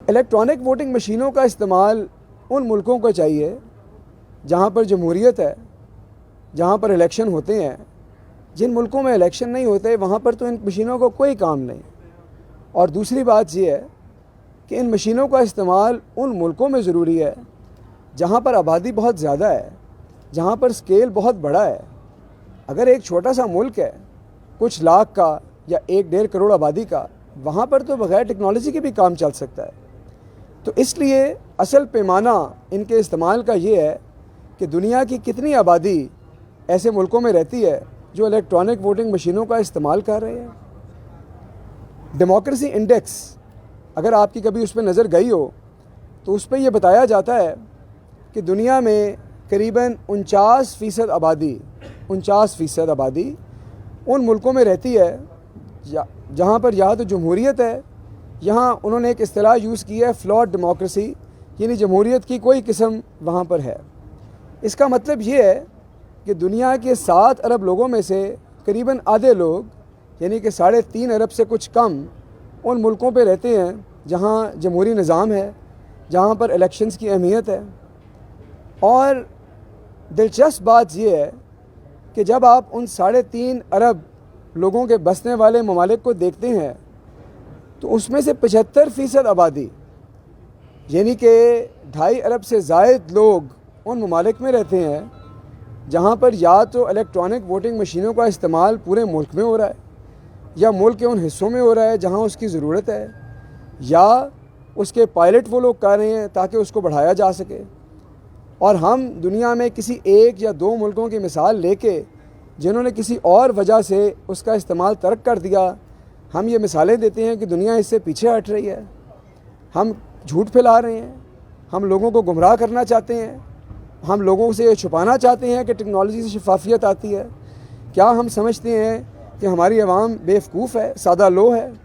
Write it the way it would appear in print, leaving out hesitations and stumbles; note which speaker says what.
Speaker 1: Electronic voting مشینوں کا استعمال ان ملکوں کو چاہیے جہاں پر جمہوریت ہے، جہاں پر الیکشن ہوتے ہیں۔ جن ملکوں میں الیکشن نہیں ہوتے وہاں پر تو ان مشینوں کو کوئی کام نہیں۔ اور دوسری بات یہ ہے کہ ان مشینوں کا استعمال ان ملکوں میں ضروری ہے جہاں پر آبادی بہت زیادہ ہے، جہاں پر اسکیل بہت بڑا ہے۔ اگر ایک چھوٹا سا ملک ہے کچھ لاکھ کا یا 1-1.5 کروڑ آبادی کا، وہاں پر تو بغیر ٹیکنالوجی کے بھی کام چل سکتا ہے۔ تو اس لیے اصل پیمانہ ان کے استعمال کا یہ ہے کہ دنیا کی کتنی آبادی ایسے ملکوں میں رہتی ہے جو الیکٹرانک ووٹنگ مشینوں کا استعمال کر رہے ہیں۔ ڈیموکریسی انڈیکس اگر آپ کی کبھی اس پہ نظر گئی ہو تو اس پہ یہ بتایا جاتا ہے کہ دنیا میں قریباً 49% آبادی ان ملکوں میں رہتی ہے جہاں پر یا تو جمہوریت ہے، یہاں انہوں نے ایک اصطلاح یوز کی ہے فلاٹ ڈیموکریسی، یعنی جمہوریت کی کوئی قسم وہاں پر ہے۔ اس کا مطلب یہ ہے کہ دنیا کے 7 ارب لوگوں میں سے قریباً آدھے لوگ یعنی کہ 3.5 ارب سے کچھ کم ان ملکوں پہ رہتے ہیں جہاں جمہوری نظام ہے، جہاں پر الیکشنز کی اہمیت ہے۔ اور دلچسپ بات یہ ہے کہ جب آپ ان 3.5 ارب لوگوں کے بسنے والے ممالک کو دیکھتے ہیں تو اس میں سے 75% آبادی یعنی کہ 2.5 ارب سے زائد لوگ ان ممالک میں رہتے ہیں جہاں پر یا تو الیکٹرانک ووٹنگ مشینوں کا استعمال پورے ملک میں ہو رہا ہے یا ملک کے ان حصوں میں ہو رہا ہے جہاں اس کی ضرورت ہے، یا اس کے پائلٹ وہ لوگ کر رہے ہیں تاکہ اس کو بڑھایا جا سکے۔ اور ہم دنیا میں کسی 1 یا 2 ملکوں کی مثال لے کے جنہوں نے کسی اور وجہ سے اس کا استعمال ترک کر دیا، ہم یہ مثالیں دیتے ہیں کہ دنیا اس سے پیچھے ہٹ رہی ہے، ہم جھوٹ پھیلا رہے ہیں، ہم لوگوں کو گمراہ کرنا چاہتے ہیں، ہم لوگوں سے یہ چھپانا چاہتے ہیں کہ ٹیکنالوجی سے شفافیت آتی ہے۔ کیا ہم سمجھتے ہیں کہ ہماری عوام بیوقوف ہے، سادہ لو ہے؟